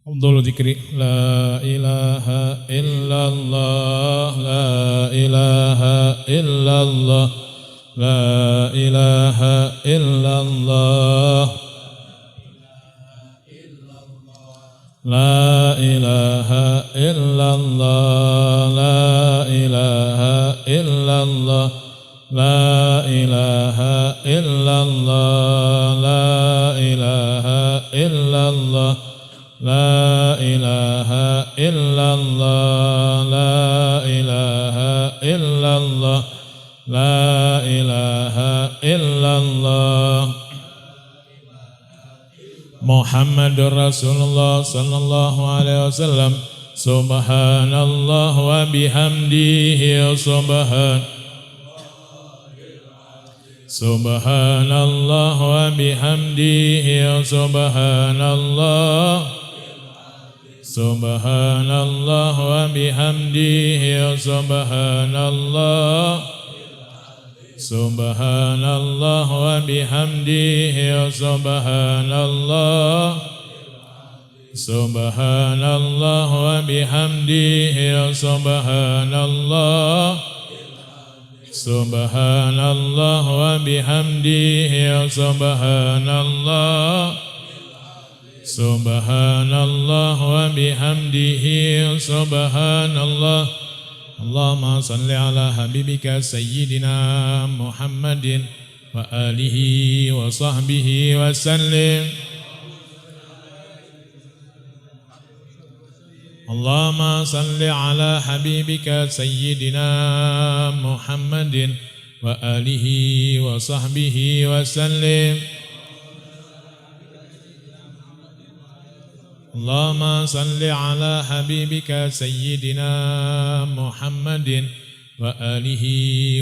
أفضل ذكر لا إله إلا الله لا إله إلا الله لا إله إلا الله لا إله إلا الله لا إله إلا الله لا إله إلا الله لا إله إلا الله لا إله إلا الله لا إله إلا الله لا إله إلا الله محمد رسول الله صلى الله عليه وسلم سبحان الله وبحمده سبحان الله وبحمده سبحان الله سبحان الله وبحمده سبحان الله سبحان الله وبحمده سبحان الله سبحان الله وبحمده سبحان الله سبحان الله وبحمده سبحان الله سبحان الله وبحمده سبحان الله اللهم صل على حبيبك سيدنا محمد وآله وصحبه وسلم اللهم صل على حبيبك سيدنا محمد وآله وصحبه وسلم اللهم صل على حبيبك سيدنا محمد وآله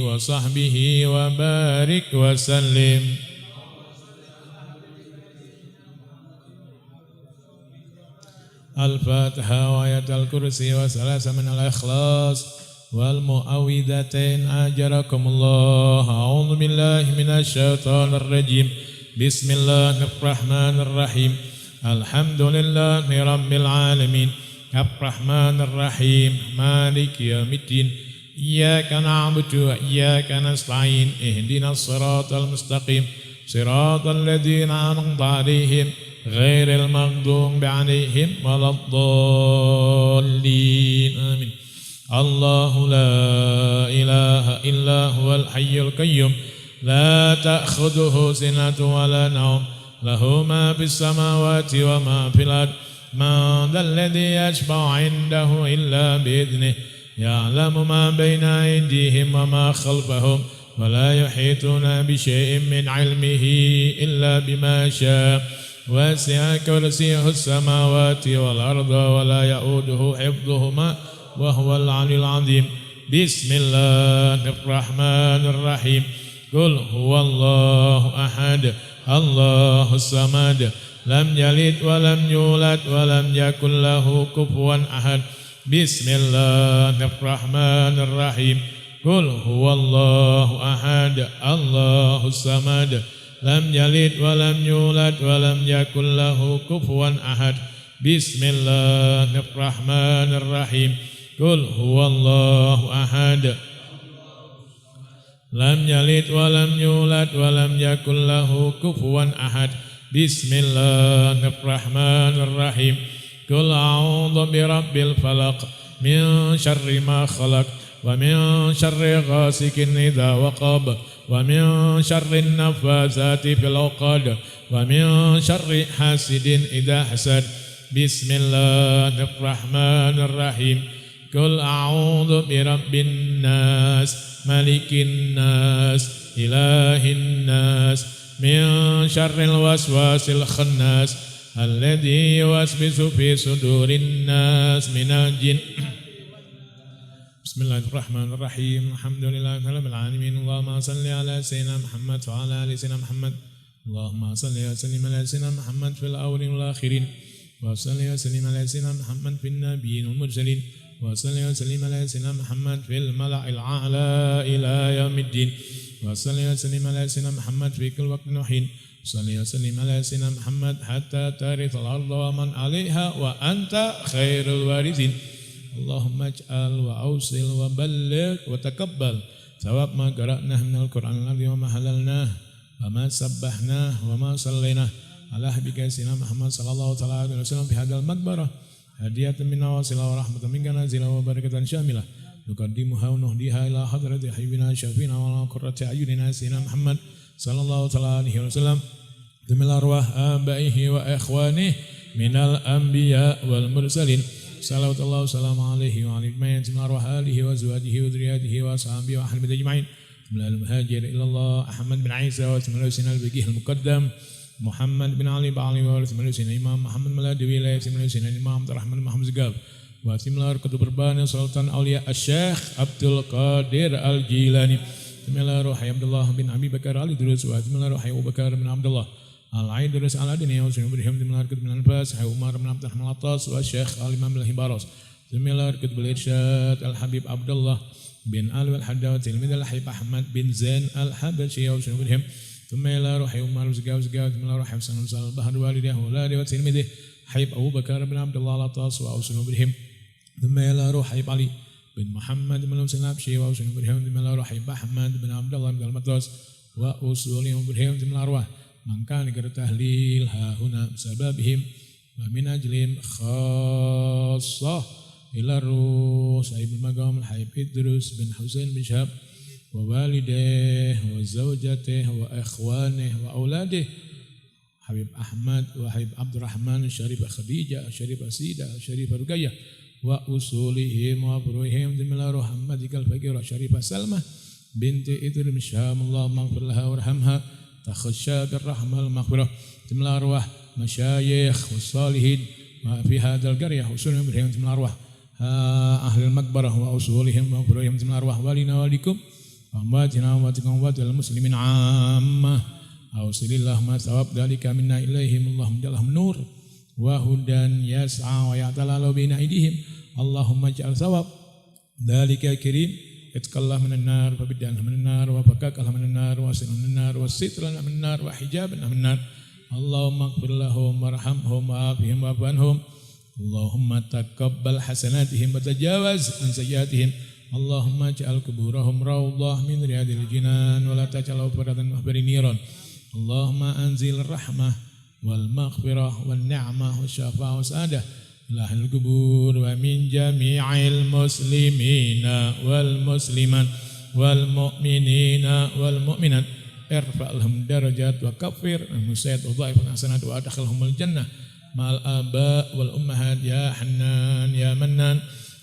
وصحبه وبارك وسلم الفاتحة وآية الكرسي وثلاثة من الإخلاص والمعوذتين أجركم الله. أعوذ بالله من الشيطان الرجيم. بسم الله الرحمن الرحيم. الحمد لله رب العالمين الرحمن الرحيم مالك يوم الدين إياك نعبد وإياك نستعين اهدنا الصراط المستقيم صراط الذين أنعمت عليهم غير المغضوب عليهم ولا الضالين آمين. الله لا إله إلا هو الحي القيوم لا تأخذه سنة ولا نوم له ما في السماوات وما في الأرض من ذا الذي يشفع عنده إلا بإذنه يعلم ما بين أيديهم وما خلفهم ولا يحيطون بشيء من علمه إلا بما شاء وسع كرسيه السماوات والأرض ولا يؤوده حفظهما وهو العلي العظيم. بسم الله الرحمن الرحيم. قل هو الله أحد الله الصمد لم يلد ولم يولد ولم يكن له كفوا أحد. بسم الله الرحمن الرحيم. قل هو الله أحد الله الصمد لم يلد ولم يولد ولم يكن له كفوا أحد. بسم الله الرحمن الرحيم. قل هو الله أحد لم يلد ولم يولد ولم يكن له كفوا أحد. بسم الله الرحمن الرحيم. قل أعوذ برب الفلق من شر ما خلق ومن شر غاسق إذا وقب ومن شر النفاثات في العقد ومن شر حاسد إذا حسد. بسم الله الرحمن الرحيم. قل أعوذ برب الناس ملك الناس إله الناس من شر الوسواس الخناس الذي يوسوس في صدور الناس من الجن. بسم الله الرحمن الرحيم. الحمد لله رب العالمين. اللهم صل على سيدنا محمد وعلى آل سيدنا محمد. اللهم صل وسلم على سيدنا محمد في الأولين والآخرين وصل وسلم على سيدنا محمد في النبيين والمرسلين وصل وسلم على سيدنا محمد في الملأ الأعلى إلى يوم الدين وصل وسلم على سيدنا محمد في كل وقت وحين صلي وسلم على سيدنا محمد حتى ترث الأرض ومن عليها وأنت خير الوارثين. اللهم اجعل وأوصل وبلغ وتقبل ثواب ما قرأناه من القرآن العظيم وما حللناه وما سبحناه وما صليناه على حبيبك سيدنا محمد صلى الله عليه وسلم في هذا المقبرة هدية منا وصلة ورحمة منك نازلة وبركة شاملة نقدمها ونهديها إلى حضرة حبيبنا شفينا وعلى قرة أعيننا سيدنا محمد صلى الله عليه وسلم ثم الأرواح آبائه وإخوانه من الأنبياء والمرسلين صلوات الله وسلام عليه وعلى أجمعين ثم الأرواح آله وأزواجه وذرياته وأصحابه وأهل البيت أجمعين ثم المهاجر إلى الله أحمد بن عيسى وثم الحسين البقيه المقدم محمد بن علي بعلي وثم الحسين الإمام محمد ملادوي ثم الحسين الإمام عبد الرحمن محمد زقاب وثم الأركض برباني سلطان أولياء الشيخ عبد القادر الجيلاني ثم الأروح عبد الله بن أبي بكر علي دروس وثم الأروح أبو بكر بن عبد الله العين درس على دنيا وسلم برهم ثم الأركض بن الأنفاس عمر بن عبد الرحمن العطاس والشيخ الإمام الهباروس ثم الأركض بالإرشاد الحبيب عبد الله بن علي الحداد تلميذ الحبيب أحمد بن زين الحبشي وسلم برهم ثم الأروح عمر زقاو ثم الأروح حسن صلى البحر والده ولاده وتلميذه حبيب أبو بكر بن عبد الله العطاس وسلم برهم ثم الأروح حبيب علي بن محمد بن حسين الحبشي وسلم برهم ثم الأروح حبيب أحمد بن عبد الله بن المطلس وأصولهم برهم ثم الأرواح من كان كالتهليل ها هنا بسببهم ومن أجلهم خاصة إلى الروح صاحب المقام الحبيب إدريس بن حسين بن شهاب ووالديه وزوجته وإخوانه وأولاده حبيب أحمد وحبيب عبد الرحمن الشريف خديجة الشريف سيدة الشريف رقية وأصولهم وفروعهم ثم الأروح محمد الفقير الشريف سلمى بنت إدريس بن شهاب اللهم اغفر لها وارحمها تخشى بالرحمة المغفرة ثم الأرواح مشايخ والصالحين في هذا القرية وسلم برهم ثم الأرواح أهل المقبرة وأصولهم وفروعهم ثم الأرواح والينا وليكم وأمواتنا وأمواتكم وأموات المسلمين عامة أوصل اللهم ثواب ذلك منا إليهم اللهم اجعلهم نور وهدى يسعى ويعتلى بين أيديهم اللهم اجعل ثواب ذلك كريم اتق الله من النار فبدأنا من النار وفكاك الله من النار واسلنا من النار وسترنا من النار وحجابنا من النار اللهم اغفر لهم وارحمهم وعافهم واعف عنهم اللهم تقبل حسناتهم وتجاوز عن سيئاتهم اللهم اجعل قبورهم روضة من رياض الجنان ولا تجعله فردا محبر نيران اللهم أنزل الرحمة والمغفرة والنعمة والشفاعة والسعادة إلى أهل القبور ومن جميع المسلمين والمسلمات والمؤمنين والمؤمنات ارفع لهم درجات وكفر المسيئات وضعف الحسنات وأدخلهم الجنة مع الآباء والأمهات يا حنان يا منان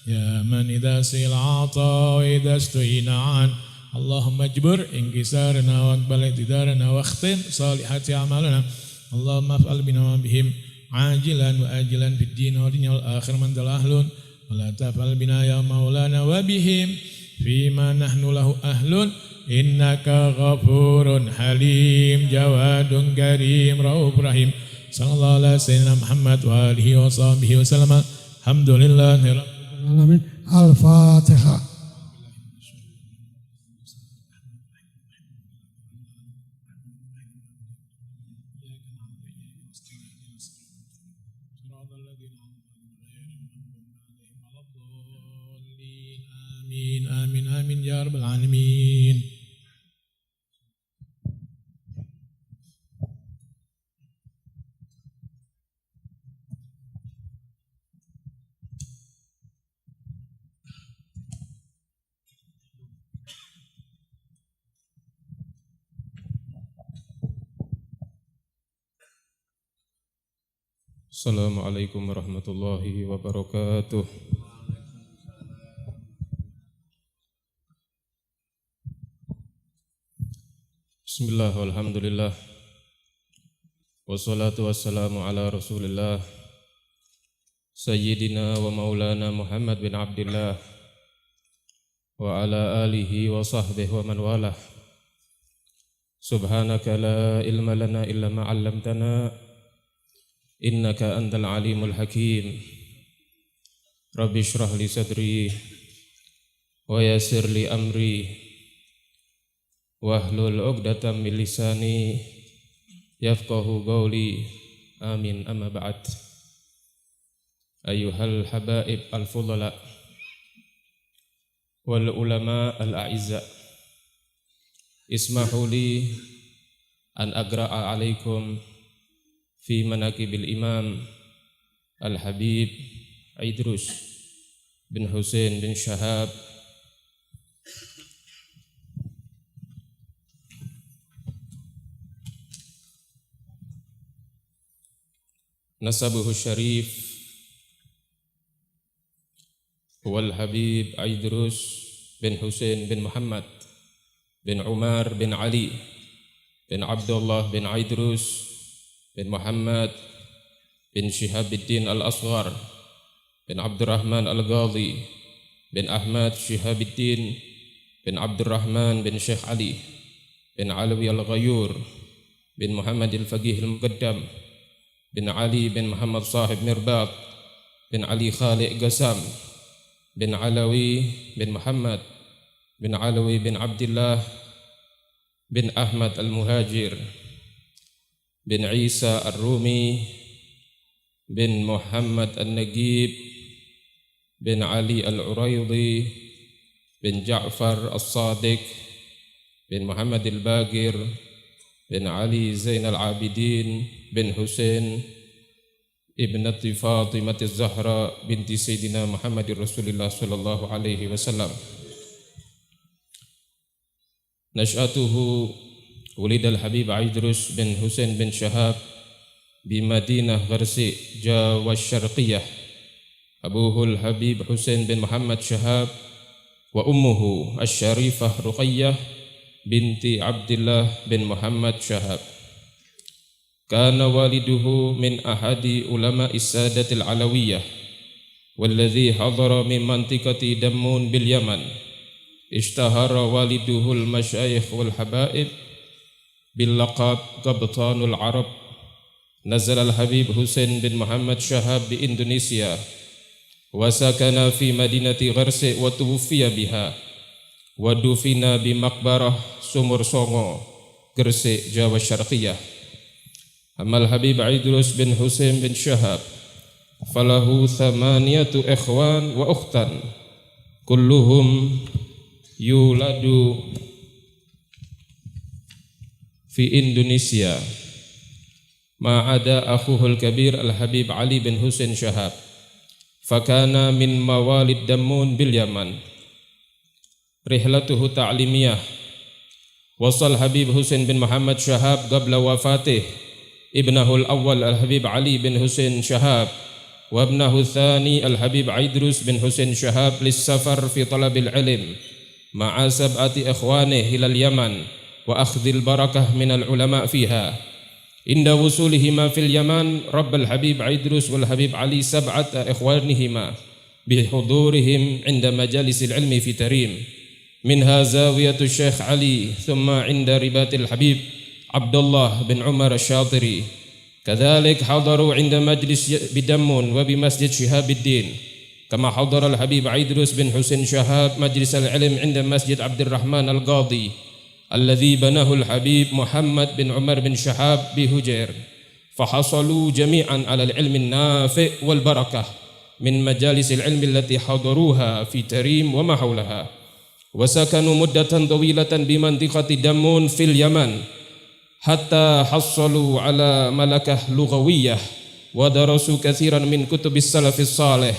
يا من إذا سئل عطا وإذا استعين عان اللهم اجبر انكسارنا واقبل اعتذارنا واختم صالحات أعمالنا اللهم افعل بنا وبهم عاجلا وآجلا في الدين والدنيا والآخر من ذا الأهل ولا تفعل بنا يا مولانا وبهم فيما نحن له أهل إنك غفور حليم جواد كريم رؤوف رحيم صلى الله على سيدنا محمد وآله وصحبه وسلم الحمد لله رب العالمين الفاتحة. آمين آمين آمين يا رب العالمين. Assalamualaikum warahmatullahi wabarakatuh. Bismillah, alhamdulillah. Wassalatu wassalamu ala rasulillah Sayyidina wa maulana Muhammad bin Abdillah wa ala alihi wa sahbihi wa man walah. Subhanaka la ilma lana illa ma 'allamtana innaka antal alimul hakim. Rabbi shrah li sadri wa yassir li amri wahlul 'uqdatam min lisani yafqahu qawli. Amin. Amma ba'd. Ayyuhal habaib al-fudala wal ulama al-a'izza, ismahu li an agra'a alaikum fi manaqibil imam al-habib Idrus bin Husain bin Shahab nasabuhu syarif wal Habib Idrus bin Husain bin Muhammad bin Umar bin Ali bin Abdullah bin Idrus bin Muhammad bin Shihabuddin al-Asghar bin Abdurrahman al-Ghali bin Ahmad Shihabuddin bin Abdurrahman bin Syekh Ali bin Alawi al-Ghayur bin Muhammad al-Faqih al-Muqaddam bin Ali bin Muhammad Sahib Mirbat bin Ali Khaliq Ghasam bin Alawi bin Muhammad bin Alawi bin Abdullah bin Ahmad Al-Muhajir bin Isa Ar-Rumi bin Muhammad Al-Nagib bin Ali Al-Uraydi bin Ja'far As-Sadiq bin Muhammad Al-Bagir bin Ali Zain Al-Abidin bin Husain ibnati Fatimah Az-Zahra binti Sayyidina Muhammadir Rasulullah sallallahu alaihi wasallam. Nash'atuhu ulid al-Habib Idrus bin Husain bin Shahab bi Madinah Gharsi Jawa Syarqiyah. Abuhu al-Habib Husain bin Muhammad Shahab wa ummuhu asy-Syarifah Ruqayyah binti Abdullah bin Muhammad Shahab. Kana waliduhu min ahadi ulama isadatil alawiyah walladhi hadara min mantiqati Dammun bil Yaman. Ishtahara waliduhu al-masyayikh wal habaib bil laqab Qabtanul Arab. Nazal al-Habib Husain bin Muhammad Shahab di Indonesia wa sakana fi madinati Gharsi wa tuwfiya biha wa dufina bi maqbarah Sumur Songo Gresik Jawa Syarqiyah. Amal Habib Idrus bin Husain bin Shahab falahu thamaniyatu ikhwan wa ukhtan kulluhum yuladu fi Indonesia ma'ada akhuhul kabir al-Habib Ali bin Husain Shahab fakana min mawalid Dammun bil Yaman. Rihlatuhu ta'limiyah. Wasal Habib Husain bin Muhammad Shahab qabla wafatih ibnahu al-awwal al-Habib Ali bin Husain Shahab wa ibnahu al-thani al-Habib Idrus bin Husain Shahab lis-safar fi talabil ilm ma'a sab'ati ikhwanihi ila al-Yaman wa akhdhil barakah min al-ulama fiha. Inda wusulihima fil Yaman rabbal Habib Idrus wal Habib Ali sab'ata ikhwanihima bihudurihim inda majalisil ilmi fi Tarim. Minha zawiyatu Syekh Ali thumma inda ribatil Habib Abdullah bin Umar Asy-Syatiri. Kadzalik hadaru inda majlis bidammun wa bi Masjid Shihabuddin. Kama hadara al-Habib Idrus bin Husain Shahab majlis al-ilm inda Masjid Abdurrahman al-Qadhi alladhi banahu al-Habib Muhammad bin Umar bin Shahab bi Hujair. Fahasalu jami'an ala al-ilmi an-nafi' wal barakah min majalis al-ilmi allati hadaruha fi Tarim wa ma hawlaha. Wasakanu muddatan tawilatan bimantiqati Dammun fil Yaman hatta hassalu ala malakah lughawiyah wa darasu katsiran min kutubis salafis salih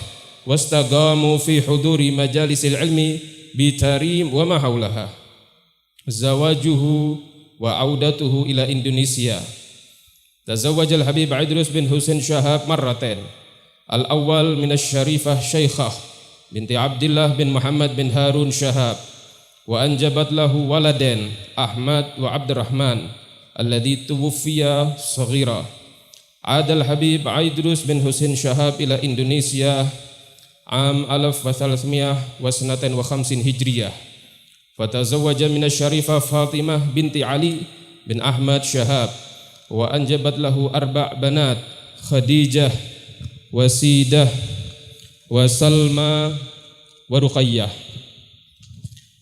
wastagamu fi huduri majalisil ilmi bi Tarim wa ma hawlaha. Zawajuhu wa audatuhu ila Indonesia. Tazawwajal Habib Idrus bin Husain Shahab marratain. Al-awwal min asy-Syarifah Syaikhah binti Abdullah bin Muhammad bin Harun Shahab wa anjabat lahu waladen Ahmad wa Abdurrahman alladhi tuwfiya saghira. Adal Habib Idrus bin Husain Shahab ila Indonesia am 1350 Hijriyah. Fatazawwaja min asy-Syarifah Fatimah binti Ali bin Ahmad Shahab wa anjabat lahu arba' banat Khadijah wa Sidah wa Salma wa Ruqayyah.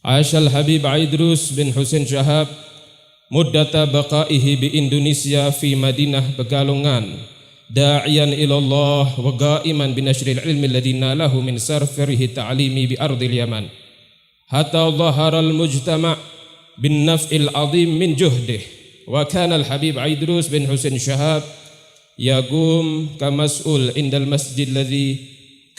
Aishal Habib Idrus bin Husain Shahab muddata baqaihi bi Indonesia fi Madinah Pegalongan da'iyan ilallah wa qa'iman bi nashril ilmi alladhi nalahu min sarfirihi ta'limi bi ardil Yaman hatta dhahara al-mujtama' bin naf'il azim min juhdih wa kana al-Habib Aidrus bin Husain Shahab yaqum kamas'ul indal masjid alladhi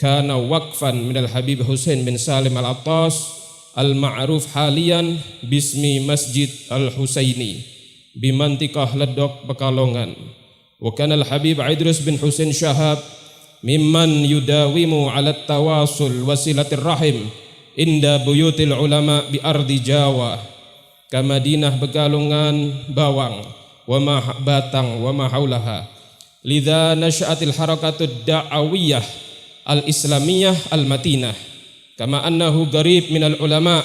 kana waqfan min al-Habib Husain bin Salim al-Attas al-ma'ruf haliyan bismi Masjid al-Husaini bimantiqah Ledok Pekalongan. Wa kana al-Habib Aidrus bin Husain Shahab mimman yudawimu ala tawasul wasilatir rahim inda buyutil ulama bi ardi Jawa ka Madinah Pekalongan Bawang wa ma Batang wa ma haulaha. Lidha nasha'atil harakatud da'awiyah al-islamiyah al-matinah kama annahu garib minal ulama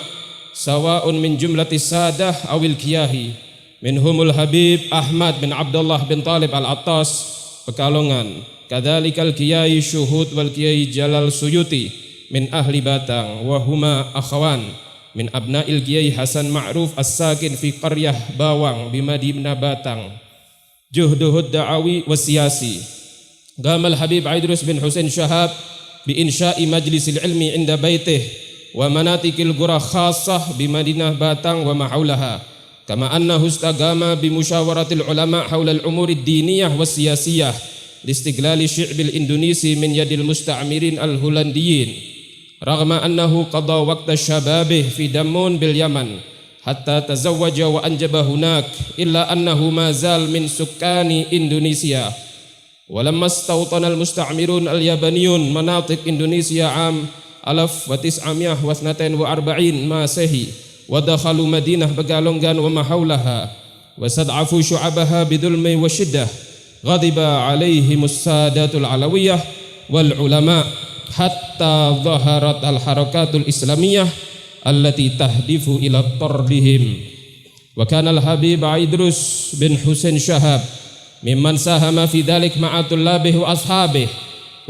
sawa'un min jumlatis sadah awil kiyahi minhumul Habib Ahmad bin Abdullah bin Talib al-Attas Pekalongan kadzalikal kiyahi Syuhud wal kiyahi Jalal Suyuti min ahli Batang wa huma akhawan min abna'il kiyahi Hasan Ma'ruf as-sakin fi qaryah Bawang bimadinah Batang juhduhud da'awi wa siyasi. Gamal Habib Aidrus bin Husain Shahab bi insya'i majlisil ilmi inda baitih wa manatikil qura khassah bi Madinah Batang wa ma haulaha kama annahu istagama bi musyawaratil ulama haula al-umuri ad-diniyah was siyasiyah li istiglali syi'bil Indonesi min yadil musta'mirin al-Holandiyin raghma annahu qada waqta syababih fi Damun bil Yaman hatta tazawwaja wa anjaba hunak illa annahu ma zal min sukkani Indonesia. Walamma stawtana al-musta'mirun al-yabaniyun manatik Indonesia am 1942 Masehi wa dakhalu Madinah Pegalongan wa ma haulaha wa sad'afu syu'abaha bidulmi wa shiddah ghadiba alaihimus sadatul alawiyah wal ulama hatta dhaharat al-harakatul islamiyah allati tahdifu ila tardihim. Wa kana al-Habib Aidrus bin Husain Shahab mimman sahama fi dhalik ma'a tullabih wa ashabih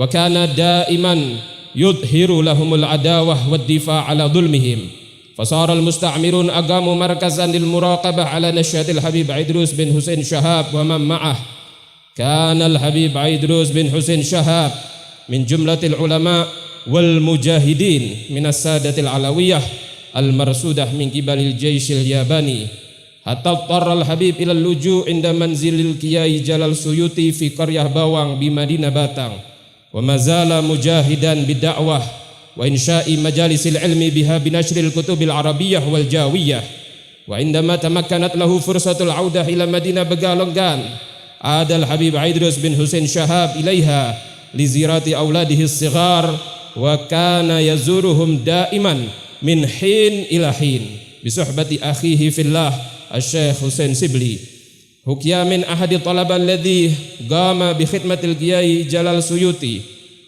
wa kana daiman yudhiru lahumul adawah wad difa' ala dhulmihim fasara al-musta'mirun agamu markazan lil muraqabah ala nasyatil Habib Aidrus bin Husain Shahab wa man ma'ah. Kana al-Habib Aidrus bin Husain Shahab min jumlatil ulama wal mujahidin minas sadatil alawiyah al-marsudah min kibalil jayshil yabani hatta tarra al-Habib ila al-luju' inda manzilil Kiai Jalal Suyuti fi qaryah Bawang bi Madinah Batang wa mazala mujahidan bid-da'wah wa insya'i majalisil ilmi biha binashril kutubil arabiyyah wal jawiyah wa indama tamakkanat lahu fursatul audah ila Madinah Pegalongan adal Habib Aidrus bin Husain Shahab ilaiha li zirati auladihi as-sighar wa kana yazuruhum daiman min hin ila hin bi suhbati akhihi fillah Asy-Syaikh Husain Sibli. Hukiya min ahadi talaba alladhi qama bi khidmatil Kiai Jalal Suyuti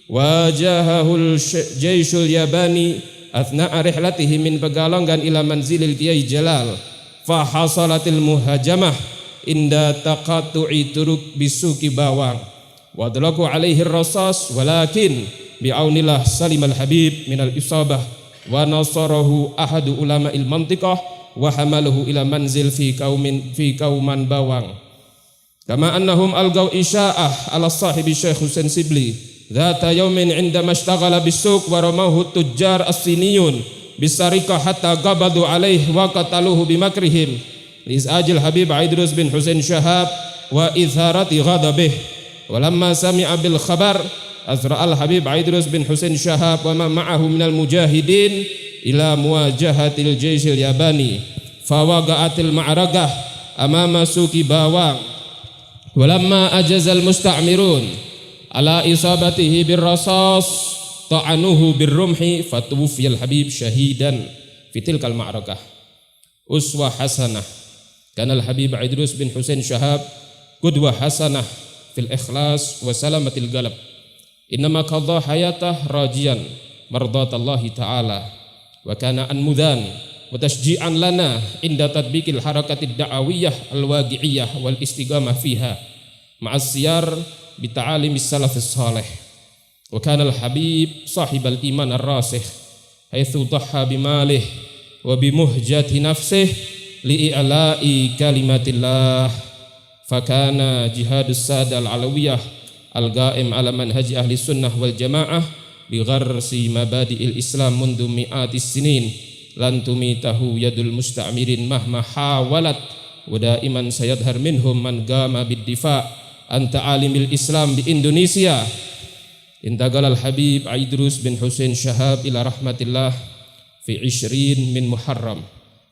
wajahahul jayshul yabani athna'a rihlatihi min Pegalongan ila manzilil Kiai Jalal fa hasalatil muhajamah inda taqatu'i turuk bisuki Bawang wa dalaku alaihi ar-rasas walakin bi'aunillah salimal Habib minal isabah wa nasarahu ahadu ulama'il mantiqah wa hamaluhu ila manzil fi kauman Bawang kama annahum algaw isya'ah ala sahibi Syekh Husain Sibli dhata yawmin indama ishtaghala bisuk wa ramahu tujjar as-siniyun bisarika hatta qabadu alaih wa qataluhu bimakrihim li'ajil Habib Aidrus bin Husain Shahab wa izharati ghadabih walamma sami'a bil khabar azra al-Habib Aidrus bin Husain Shahab wa ma ma'ahu minal mujahidin ila muwajahatil jayshil yabani fawaqa'atil ma'rakah amama suki Bawang walamma ajazal musta'mirun ala isabatihi birrasas ta'anuhu birrumhi fatuwfiyal Habib syahidan fitilkal ma'rakah. Uswah hasanah kana al-Habib Aidrus bin Husain Shahab qudwah hasanah fil ikhlas wa salamatil galab innama qadha hayatah rajian mardatallahi ta'ala wa kana anmudan wa tashji'an lana inda tatbiqil harakatid da'awiyah al-waqi'iyah wal istiqamah fiha ma'as siyar bi ta'alimis salafis salih wa kana al-Habib sahibal iman ar-rasikh haitsu dhahha bimalih wa bimuhjati nafsih li'i'la'i kalimatillah fakana jihadus sada al-alawiyah al-ga'im ala manhaji ahli sunnah wal jamaah bigharsi mabadi'il islam mundu mi'atis sinin lan tumitahu yadul musta'mirin mahma hawalat wa daiman sayadhar minhum man gama bid-difa' anta alimil islam di Indonesia. Intaqal al-Habib Idrus bin Husain Shahab ila rahmatillah fi 20 min Muharram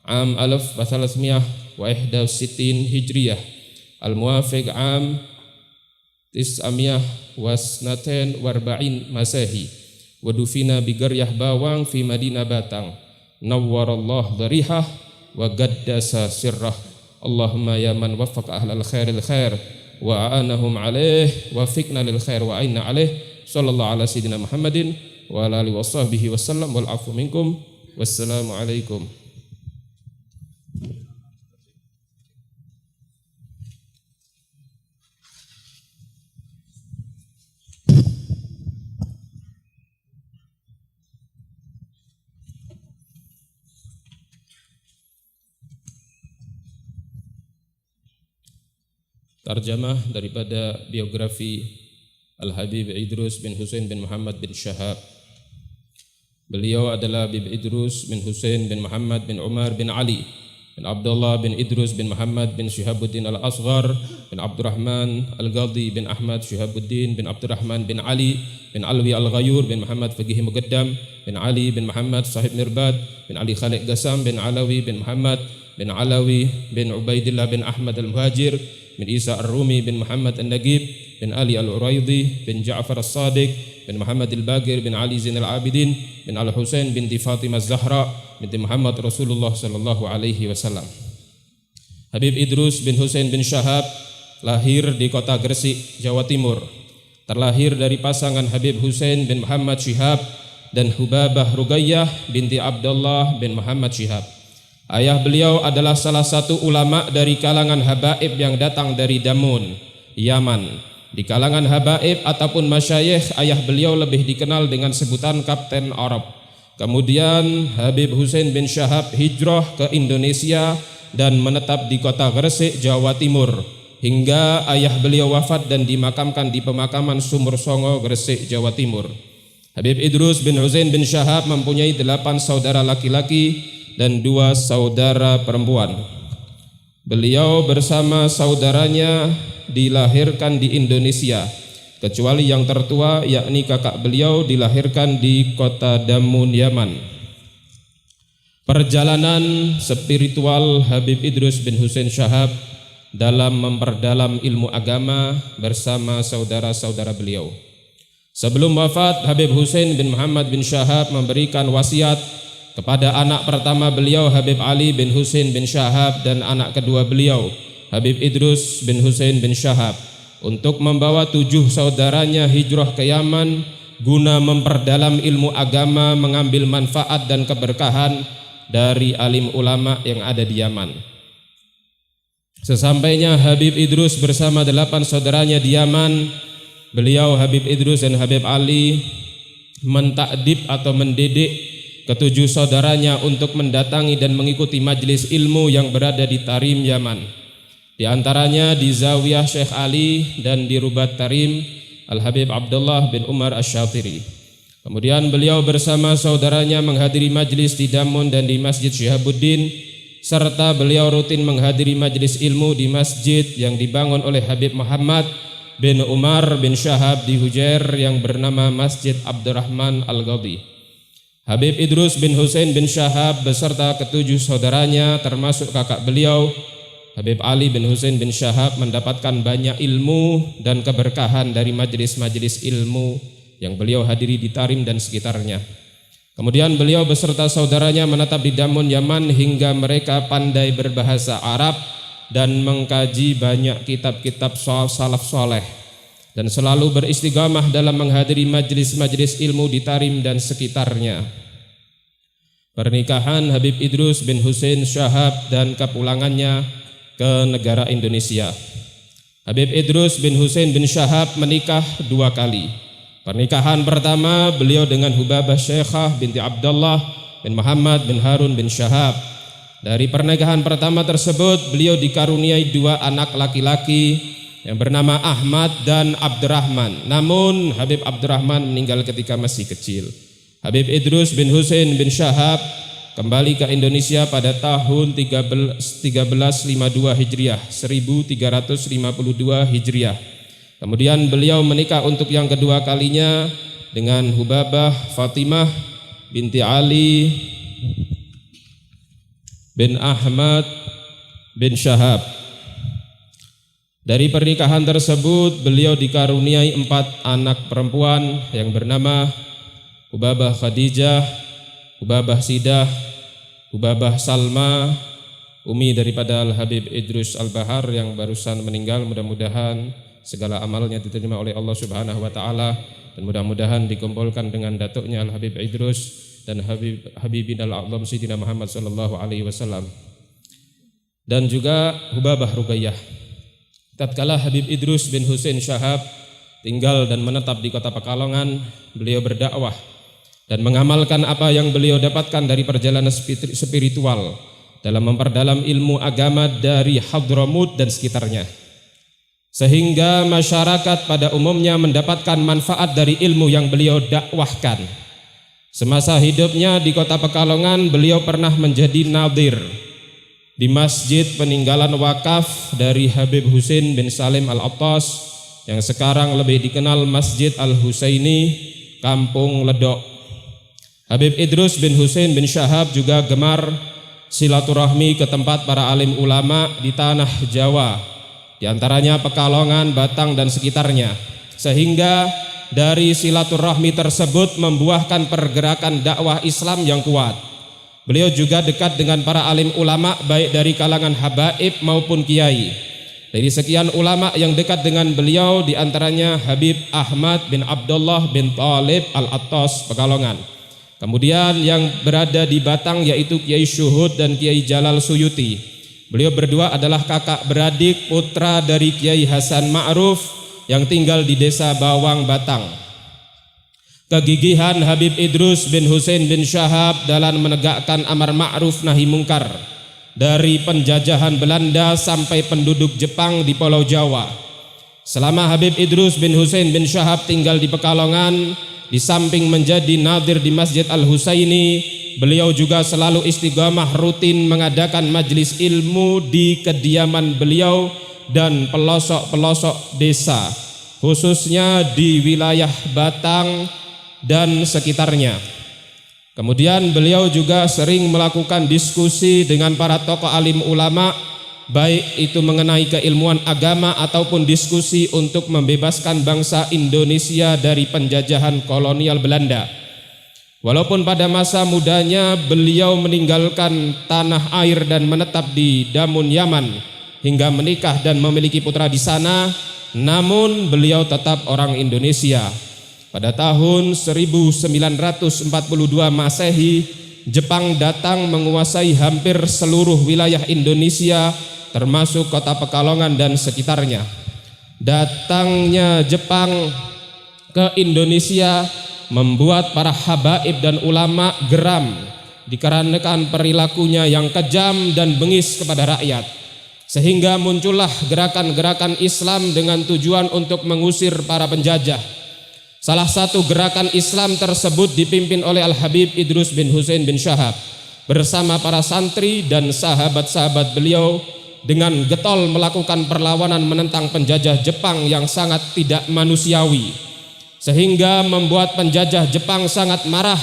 am 1361 Hijriyah al-muwafiq am 942 Masehi wa dufina bi Garyah Bawang fi Madinah Batang nawwarallahu darihah wa gaddasa sirrah. Allahumma ya man waffaqa ahlal khairil khair wa a'anahum alaih wa fiqna lil khair wa aina alaih. Sallallahu ala sayyidina Muhammadin wa ala alihi wa sahbihi wasallam wal afu minkum. Wassalamu alaikum. Tarjamah daripada biografi Al-Habib Idrus bin Husain bin Muhammad bin Shahab. Beliau adalah Habib Idrus bin Husain bin Muhammad bin Umar bin Ali bin Abdullah bin Idrus bin Muhammad bin Shihabuddin al-Asghar bin Abdurrahman al-Ghadi bin Ahmad Shihabuddin bin Abdurrahman bin Ali bin Alwi al-Ghayur bin Muhammad Faqih Muqaddam bin Ali bin Muhammad Sahib Mirbad bin Ali Khalid Gassam bin Alawi bin Muhammad bin Alawi bin Ubaidillah bin Ahmad al-Muhajir bin Isa ar-Rumi bin Muhammad al-Nagib bin Ali al-Uraidi bin Ja'far as-Sadiq bin Muhammad al-Baqir bin Ali Zain al-Abidin bin Al-Husain binti Fatimah az-Zahra binti Muhammad Rasulullah sallallahu alaihi wasallam. Habib Idrus bin Husain bin Shahab lahir di kota Gresik, Jawa Timur. Terlahir dari pasangan Habib Husain bin Muhammad Shihab dan Hubabah Rugayyah binti Abdullah bin Muhammad Shihab. Ayah beliau adalah salah satu ulama dari kalangan habaib yang datang dari Damun, Yaman. Di kalangan habaib ataupun masyayikh, ayah beliau lebih dikenal dengan sebutan Kapten Arab. Kemudian Habib Husain bin Shahab hijrah ke Indonesia dan menetap di kota Gresik, Jawa Timur hingga ayah beliau wafat dan dimakamkan di pemakaman Sumur Songo, Gresik, Jawa Timur. Habib Idrus bin Husain bin Shahab mempunyai 8 saudara laki-laki dan 2 saudara perempuan. Beliau bersama saudaranya dilahirkan di Indonesia, kecuali yang tertua yakni kakak beliau dilahirkan di kota Damun, Yaman. Perjalanan spiritual Habib Idrus bin Husain Shahab dalam memperdalam ilmu agama bersama saudara-saudara beliau. Sebelum wafat, Habib Husain bin Muhammad bin Shahab memberikan wasiat kepada anak pertama beliau Habib Ali bin Husain bin Shahab dan anak kedua beliau Habib Idrus bin Husain bin Shahab untuk membawa 7 saudaranya hijrah ke Yaman guna memperdalam ilmu agama, mengambil manfaat dan keberkahan dari alim ulama yang ada di Yaman. Sesampainya Habib Idrus bersama 8 saudaranya di Yaman, beliau Habib Idrus dan Habib Ali mentakdib atau mendidik ke-7 saudaranya untuk mendatangi dan mengikuti majelis ilmu yang berada di Tarim, Yaman. Di antaranya di Zawiyah Syekh Ali dan di Rubat Tarim Al-Habib Abdullah bin Umar Asy-Syatiri. Kemudian beliau bersama saudaranya menghadiri majlis di Damun dan di Masjid Syihabuddin, serta beliau rutin menghadiri majlis ilmu di masjid yang dibangun oleh Habib Muhammad bin Umar bin Shahab di Hujair yang bernama Masjid Abdurrahman Al-Ghadi. Habib Idrus bin Husain bin Shahab beserta ke-7 saudaranya termasuk kakak beliau Habib Ali bin Husain bin Shahab mendapatkan banyak ilmu dan keberkahan dari majelis-majelis ilmu yang beliau hadiri di Tarim dan sekitarnya. Kemudian beliau beserta saudaranya menetap di Damun, Yaman hingga mereka pandai berbahasa Arab dan mengkaji banyak kitab-kitab salaf soleh dan selalu beristiqamah dalam menghadiri majelis-majelis ilmu di Tarim dan sekitarnya. Pernikahan Habib Idrus bin Husain Shahab dan kepulangannya ke negara Indonesia. Habib Idrus bin Husain bin Shahab menikah 2 kali. Pernikahan pertama beliau dengan Hubabah Syekhah binti Abdullah bin Muhammad bin Harun bin Shahab. Dari pernikahan pertama tersebut beliau dikaruniai 2 anak laki-laki yang bernama Ahmad dan Abdurrahman. Namun Habib Abdurrahman meninggal ketika masih kecil. Habib Idrus bin Husain bin Syahab kembali ke Indonesia pada tahun 1352 Hijriah, 1352 Hijriah. Kemudian beliau menikah untuk yang kedua kalinya dengan Hubabah Fatimah binti Ali bin Ahmad bin Syahab. Dari pernikahan tersebut beliau dikaruniai 4 anak perempuan yang bernama Hubabah Khadijah, Hubabah Sidah, Hubabah Salma, umi daripada Al-Habib Idrus Al-Bahar yang barusan meninggal. Mudah-mudahan segala amalnya diterima oleh Allah Subhanahu wa taala dan mudah-mudahan dikumpulkan dengan datuknya Al-Habib Idrus dan Habibina al-A'zam Sayyidina Muhammad sallallahu alaihi wasallam. Dan juga Hubabah Ruqayyah. Tatkala Habib Idrus bin Husain Syahab tinggal dan menetap di kota Pekalongan, beliau berdakwah dan mengamalkan apa yang beliau dapatkan dari perjalanan spiritual dalam memperdalam ilmu agama dari Hadramut dan sekitarnya, sehingga masyarakat pada umumnya mendapatkan manfaat dari ilmu yang beliau dakwahkan. Semasa hidupnya di kota Pekalongan, beliau pernah menjadi nadhir di masjid peninggalan wakaf dari Habib Husain bin Salim Al-Attas yang sekarang lebih dikenal Masjid Al-Husaini, Kampung Ledok. Habib Idrus bin Husain bin Syahab juga gemar silaturahmi ke tempat para alim ulama di tanah Jawa, di antaranya Pekalongan, Batang dan sekitarnya, sehingga dari silaturahmi tersebut membuahkan pergerakan dakwah Islam yang kuat. Beliau juga dekat dengan para alim ulama baik dari kalangan habaib maupun kiai. Dari sekian ulama yang dekat dengan beliau di antaranya Habib Ahmad bin Abdullah bin Talib Al-Attas Pekalongan. Kemudian yang berada di Batang yaitu Kiai Syuhud dan Kiai Jalal Suyuti. Beliau berdua adalah kakak beradik putra dari Kiai Hasan Ma'ruf yang tinggal di desa Bawang, Batang. Kegigihan Habib Idrus bin Husain bin Syahab dalam menegakkan amar ma'ruf nahi mungkar dari penjajahan Belanda sampai penduduk Jepang di Pulau Jawa. Selama Habib Idrus bin Husain bin Syahab tinggal di Pekalongan, di samping menjadi nadhir di Masjid Al-Husaini, beliau juga selalu istiqamah rutin mengadakan majelis ilmu di kediaman beliau dan pelosok-pelosok desa, khususnya di wilayah Batang dan sekitarnya. Kemudian beliau juga sering melakukan diskusi dengan para tokoh alim ulama, baik itu mengenai keilmuan agama ataupun diskusi untuk membebaskan bangsa Indonesia dari penjajahan kolonial Belanda. Walaupun pada masa mudanya beliau meninggalkan tanah air dan menetap di Damun, Yaman, hingga menikah dan memiliki putra di sana, namun beliau tetap orang Indonesia. Pada tahun 1942 Masehi, Jepang datang menguasai hampir seluruh wilayah Indonesia termasuk kota Pekalongan dan sekitarnya. Datangnya Jepang ke Indonesia membuat para habaib dan ulama geram dikarenakan perilakunya yang kejam dan bengis kepada rakyat. Sehingga muncullah gerakan-gerakan Islam dengan tujuan untuk mengusir para penjajah. Salah satu gerakan Islam tersebut dipimpin oleh Al-Habib Idrus bin Husain bin Syahab bersama para santri dan sahabat-sahabat beliau dengan getol melakukan perlawanan menentang penjajah Jepang yang sangat tidak manusiawi, sehingga membuat penjajah Jepang sangat marah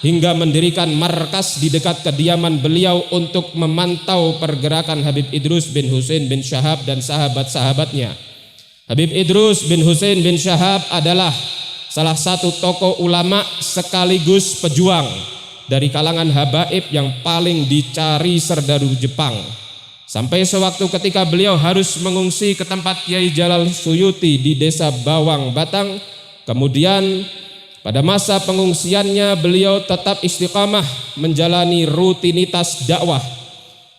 hingga mendirikan markas di dekat kediaman beliau untuk memantau pergerakan Habib Idrus bin Husain bin Syahab dan sahabat-sahabatnya. Habib Idrus bin Husain bin Syahab adalah salah satu tokoh ulama sekaligus pejuang dari kalangan habaib yang paling dicari serdaru Jepang. Sampai sewaktu ketika beliau harus mengungsi ke tempat Kiai Jalal Suyuti di desa Bawang, Batang. Kemudian pada masa pengungsiannya beliau tetap istiqamah menjalani rutinitas dakwah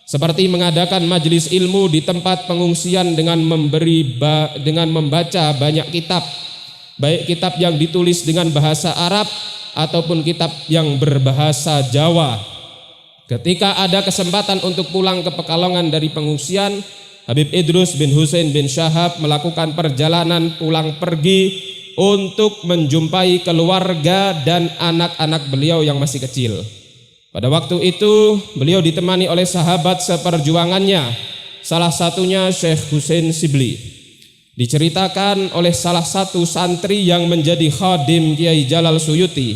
seperti mengadakan majelis ilmu di tempat pengungsian dengan membaca banyak kitab, baik kitab yang ditulis dengan bahasa Arab ataupun kitab yang berbahasa Jawa. Ketika ada kesempatan untuk pulang ke Pekalongan dari pengungsian, Habib Idrus bin Husain bin Syahab melakukan perjalanan pulang pergi untuk menjumpai keluarga dan anak-anak beliau yang masih kecil. Pada waktu itu beliau ditemani oleh sahabat seperjuangannya, salah satunya Syekh Husain Sibli. Diceritakan oleh salah satu santri yang menjadi khadim Kiai Jalal Suyuti,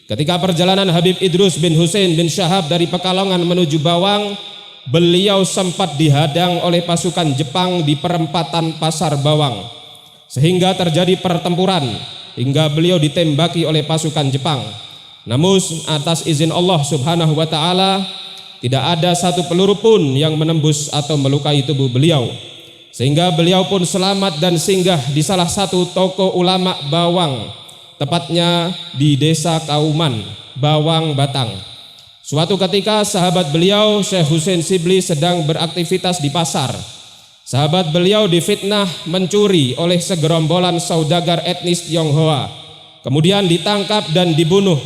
ketika perjalanan Habib Idrus bin Husain bin Syahab dari Pekalongan menuju Bawang, beliau sempat dihadang oleh pasukan Jepang di perempatan Pasar Bawang, sehingga terjadi pertempuran hingga beliau ditembaki oleh pasukan Jepang. Namun atas izin Allah Subhanahu wa taala, tidak ada satu peluru pun yang menembus atau melukai tubuh beliau, sehingga beliau pun selamat dan singgah di salah satu toko ulama Bawang, tepatnya di Desa Kauman, Bawang, Batang. Suatu ketika sahabat beliau Syekh Husain Sibli sedang beraktivitas di pasar. Sahabat beliau difitnah mencuri oleh segerombolan saudagar etnis Tionghoa, kemudian ditangkap dan dibunuh.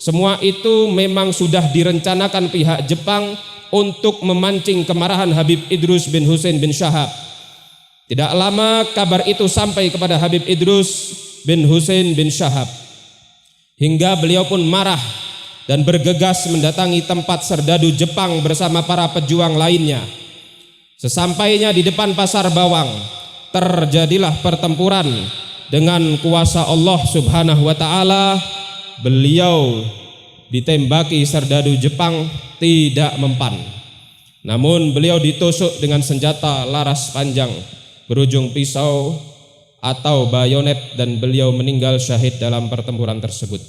Semua itu memang sudah direncanakan pihak Jepang untuk memancing kemarahan Habib Idrus bin Husain bin Syahab. Tidak lama kabar itu sampai kepada Habib Idrus bin Husain bin Syahab, hingga beliau pun marah dan bergegas mendatangi tempat serdadu Jepang bersama para pejuang lainnya. Sesampainya di depan Pasar Bawang, terjadilah pertempuran. Dengan kuasa Allah Subhanahu wa taala, beliau ditembaki serdadu Jepang tidak mempan. Namun beliau ditusuk dengan senjata laras panjang berujung pisau atau bayonet, dan beliau meninggal syahid dalam pertempuran tersebut.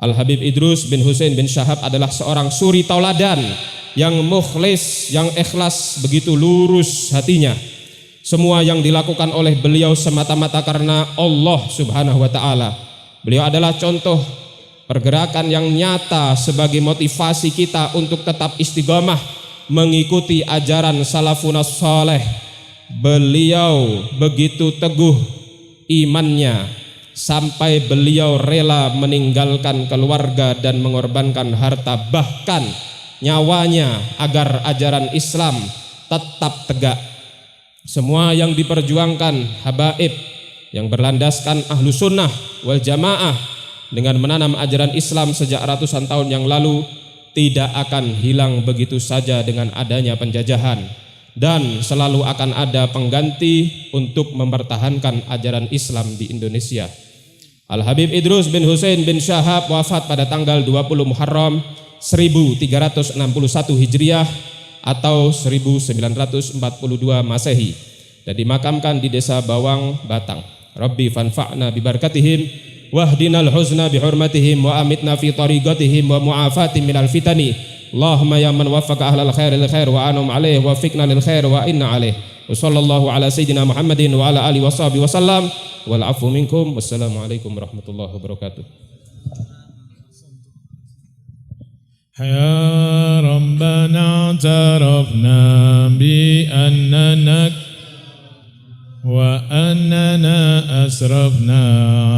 Al-Habib Idrus bin Husain bin Syahab adalah seorang suri tauladan yang mukhlis, yang ikhlas, begitu lurus hatinya. Semua yang dilakukan oleh beliau semata-mata karena Allah Subhanahu wa taala. Beliau adalah contoh pergerakan yang nyata sebagai motivasi kita untuk tetap istiqomah mengikuti ajaran salafus saleh. Beliau begitu teguh imannya sampai beliau rela meninggalkan keluarga dan mengorbankan harta, bahkan nyawanya, agar ajaran Islam tetap tegak. Semua yang diperjuangkan habaib yang berlandaskan ahlu sunnah wal jamaah dengan menanam ajaran Islam sejak ratusan tahun yang lalu tidak akan hilang begitu saja dengan adanya penjajahan, dan selalu akan ada pengganti untuk mempertahankan ajaran Islam di Indonesia. Al-Habib Idrus bin Husain bin Syahab wafat pada tanggal 20 Muharram 1361 Hijriah atau 1942 Masehi, dan dimakamkan di Desa Bawang, Batang. Rabbi fanfa'na bibarakatihim wahdinal husna bihurmatihim wa amitna fi tariqatihim wa mu'afatin minal fitani. Allahumma ya man waffaqa ahlal khair lil khair wa anum alaih wa fiqna lil khair wa inna alaih. Wa sallallahu ala sayyidina Muhammadin wa ala alihi wa sahbihi wa sallam. Wal afu minkum. Wassalamualaikum warahmatullahi wabarakatuh. Ya Rabbana tarafna bi annana wa annana asrafna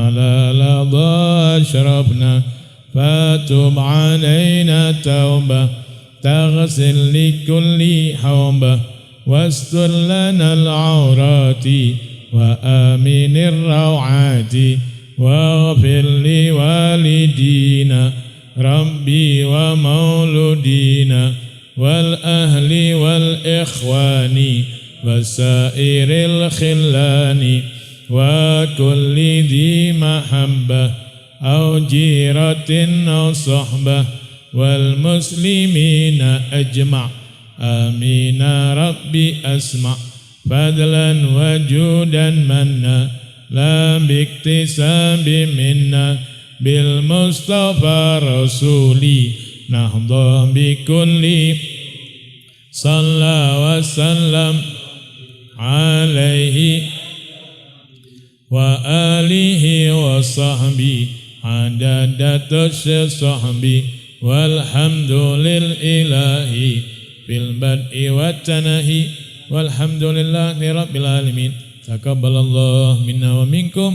la ladha ashrafna fatub alaina tawbah taghsil li kulli hawbah wastur lana al-awrati wa aminir rawati waghfir li walidina Rabbi wa mauludina wal ahli wal ikhwani wasairil khillani wa kulli di mahabbah au jiratin au sahbah wal muslimina ajma' amina Rabbi asma' fadlan wajudan manna la biktisabi minna bil Mustafa Rasuli nahda bi kulli salla wa sallam alaihi wa alihi wa sahbi adadatus sahbi walhamdulil ilahi fil bad'i wa tanahi walhamdulillahi rabbil alamin. Taqabbalallahu minna wa minkum.